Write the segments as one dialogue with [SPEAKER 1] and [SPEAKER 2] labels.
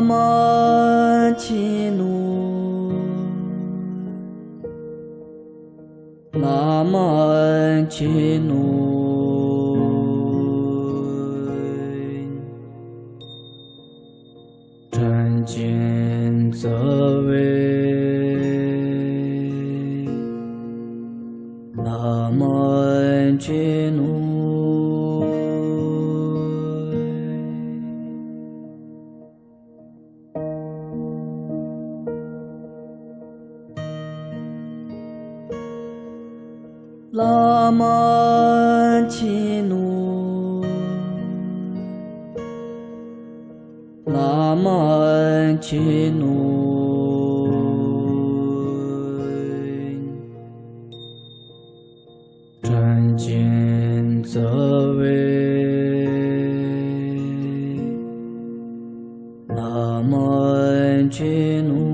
[SPEAKER 1] ma chi nu nama chi nu chân chiến giờ về nama chi nu lama chi nu lama chi nu chân chiến giờ về lama chi nu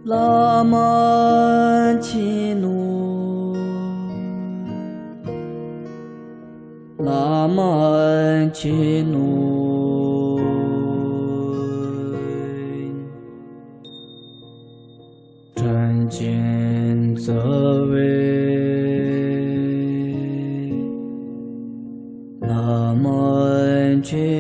[SPEAKER 1] lama chi nu lama chi nu chân chiến giờ về lama chi